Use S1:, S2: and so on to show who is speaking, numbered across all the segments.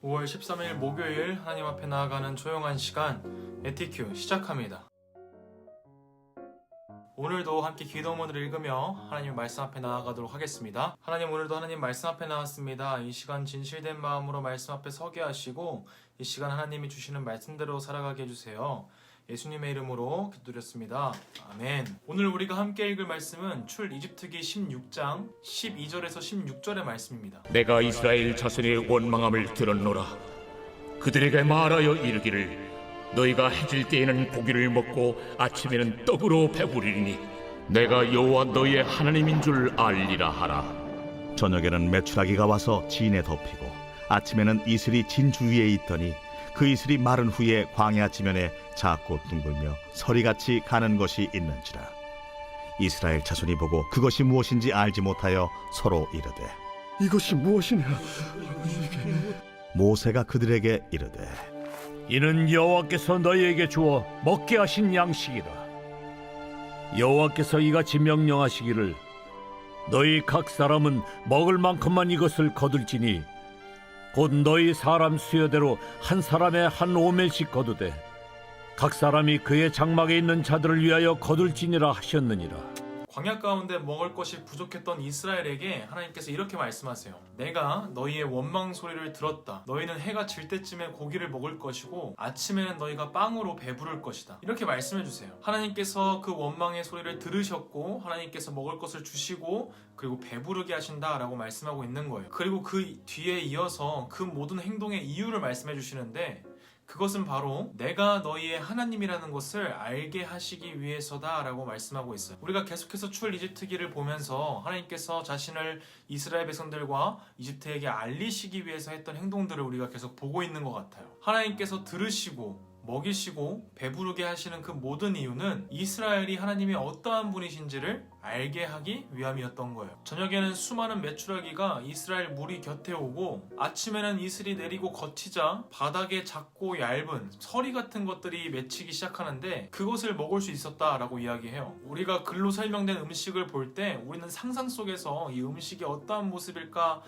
S1: 5월 13일 목요일 하나님 앞에 나아가는 조용한 시간 에티큐 시작합니다. 오늘도 함께 기도문을 읽으며 하나님 말씀 앞에 나아가도록 하겠습니다. 하나님, 오늘도 하나님 말씀 앞에 나왔습니다. 이 시간 진실된 마음으로 말씀 앞에 서게 하시고 이 시간 하나님이 주시는 말씀대로 살아가게 해주세요. 예수님의 이름으로 기도드렸습니다. 아멘. 오늘 우리가 함께 읽을 말씀은 출 이집트기 16장 12절에서 16절의 말씀입니다.
S2: 내가 이스라엘 자손의 원망함을 들었노라. 그들에게 말하여 이르기를 너희가 해질 때에는 고기를 먹고 아침에는 떡으로 배부리니 내가 여호와 너희의 하나님인 줄 알리라 하라.
S3: 저녁에는 메추라기가 와서 진에 덮이고 아침에는 이슬이 진 주위에 있더니 그 이슬이 마른 후에 광야 지면에 작고 둥글며 서리같이 가는 것이 있는지라. 이스라엘 자손이 보고 그것이 무엇인지 알지 못하여 서로 이르되
S4: 이것이 무엇이냐?
S3: 모세가 그들에게 이르되
S5: 이는 여호와께서 너희에게 주어 먹게 하신 양식이라. 여호와께서 이같이 명령하시기를 너희 각 사람은 먹을 만큼만 이것을 거둘지니 곧 너희 사람 수여대로 한 사람에 한 오멜씩 거두되 각 사람이 그의 장막에 있는 자들을 위하여 거둘지니라 하셨느니라.
S1: 광야 가운데 먹을 것이 부족했던 이스라엘에게 하나님께서 이렇게 말씀하세요. 내가 너희의 원망 소리를 들었다. 너희는 해가 질 때쯤에 고기를 먹을 것이고 아침에는 너희가 빵으로 배부를 것이다. 이렇게 말씀해 주세요. 하나님께서 그 원망의 소리를 들으셨고 하나님께서 먹을 것을 주시고 그리고 배부르게 하신다라고 말씀하고 있는 거예요. 그리고 그 뒤에 이어서 그 모든 행동의 이유를 말씀해 주시는데 그것은 바로 내가 너희의 하나님이라는 것을 알게 하시기 위해서다 라고 말씀하고 있어요. 우리가 계속해서 출 이집트기를 보면서 하나님께서 자신을 이스라엘 백성들과 이집트에게 알리시기 위해서 했던 행동들을 우리가 계속 보고 있는 것 같아요. 하나님께서 들으시고 먹이시고 배부르게 하시는 그 모든 이유는 이스라엘이 하나님이 어떠한 분이신지를 알게 하기 위함이었던 거예요. 저녁에는 수많은 메추라기가 이스라엘 무리 곁에 오고 아침에는 이슬이 내리고 거치자 바닥에 작고 얇은 서리 같은 것들이 맺히기 시작하는데 그것을 먹을 수 있었다라고 이야기해요. 우리가 글로 설명된 음식을 볼 때 우리는 상상 속에서 이 음식이 어떠한 모습일까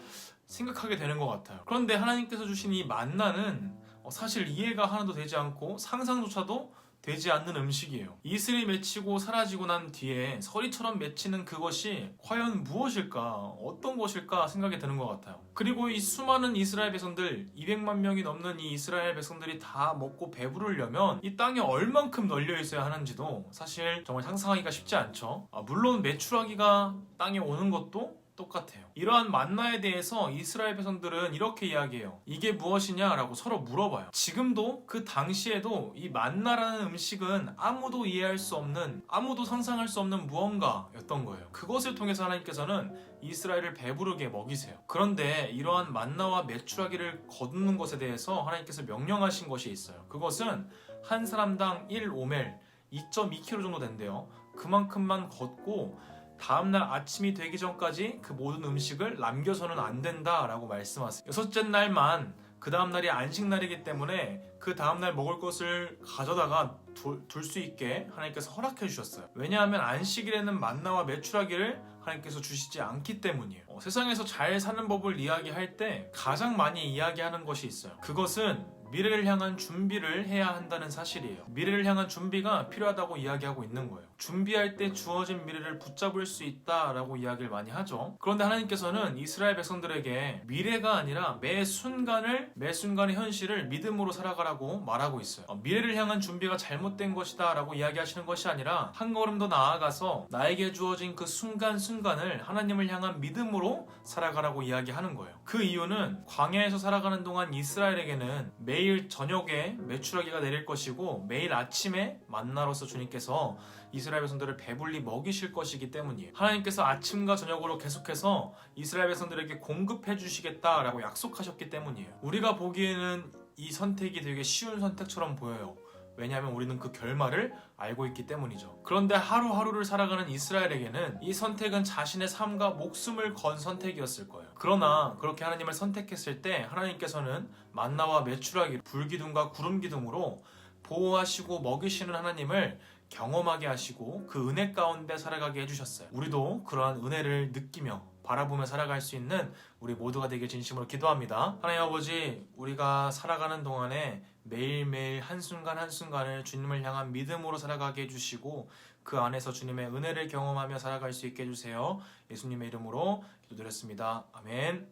S1: 생각하게 되는 것 같아요. 그런데 하나님께서 주신 이 만나는 사실 이해가 하나도 되지 않고 상상조차도 되지 않는 음식이에요. 이슬이 맺히고 사라지고 난 뒤에 서리처럼 맺히는 그것이 과연 무엇일까, 어떤 것일까 생각이 드는 것 같아요. 그리고 이 수많은 이스라엘 백성들, 200만 명이 넘는 이 이스라엘 백성들이 다 먹고 배부르려면 이 땅에 얼만큼 널려 있어야 하는지도 사실 정말 상상하기가 쉽지 않죠. 물론 메추라기가 땅에 오는 것도 똑같아요. 이러한 만나에 대해서 이스라엘 백성들은 이렇게 이야기해요. 이게 무엇이냐라고 서로 물어봐요. 지금도 그 당시에도 이 만나라는 음식은 아무도 이해할 수 없는, 아무도 상상할 수 없는 무언가였던 거예요. 그것을 통해서 하나님께서는 이스라엘을 배부르게 먹이세요. 그런데 이러한 만나와 메추라기를 거두는 것에 대해서 하나님께서 명령하신 것이 있어요. 그것은 한 사람당 1오멜, 2.2kg 정도 된대요. 그만큼만 걷고 다음날 아침이 되기 전까지 그 모든 음식을 남겨서는 안 된다라고 말씀하세요. 여섯째 날만 그 다음날이 안식날이기 때문에 그 다음날 먹을 것을 가져다가 둘 수 있게 하나님께서 허락해 주셨어요. 왜냐하면 안식일에는 만나와 메추라기를 하나님께서 주시지 않기 때문이에요. 세상에서 잘 사는 법을 이야기할 때 가장 많이 이야기하는 것이 있어요. 그것은 미래를 향한 준비를 해야 한다는 사실이에요. 미래를 향한 준비가 필요하다고 이야기하고 있는 거예요. 준비할 때 주어진 미래를 붙잡을 수 있다라고 이야기를 많이 하죠. 그런데 하나님께서는 이스라엘 백성들에게 미래가 아니라 매 순간의 현실을 믿음으로 살아가라고 말하고 있어요. 미래를 향한 준비가 잘못된 것이다 라고 이야기하시는 것이 아니라 한 걸음 더 나아가서 나에게 주어진 그 순간순간을 하나님을 향한 믿음으로 살아가라고 이야기하는 거예요. 그 이유는 광야에서 살아가는 동안 이스라엘에게는 매일 저녁에 메추라기가 내릴 것이고 매일 아침에 만나로서 주님께서 이스라엘 백성들을 배불리 먹이실 것이기 때문이에요. 하나님께서 아침과 저녁으로 계속해서 이스라엘 백성들에게 공급해 주시겠다라고 약속하셨기 때문이에요. 우리가 보기에는 이 선택이 되게 쉬운 선택처럼 보여요. 왜냐하면 우리는 그 결말을 알고 있기 때문이죠. 그런데 하루하루를 살아가는 이스라엘에게는 이 선택은 자신의 삶과 목숨을 건 선택이었을 거예요. 그러나 그렇게 하나님을 선택했을 때 하나님께서는 만나와 메추라기, 불기둥과 구름기둥으로 보호하시고 먹이시는 하나님을 경험하게 하시고 그 은혜 가운데 살아가게 해주셨어요. 우리도 그러한 은혜를 느끼며 바라보며 살아갈 수 있는 우리 모두가 되길 진심으로 기도합니다. 하나님 아버지, 우리가 살아가는 동안에 매일매일 한순간 한순간을 주님을 향한 믿음으로 살아가게 해주시고 그 안에서 주님의 은혜를 경험하며 살아갈 수 있게 해주세요. 예수님의 이름으로 기도드렸습니다. 아멘.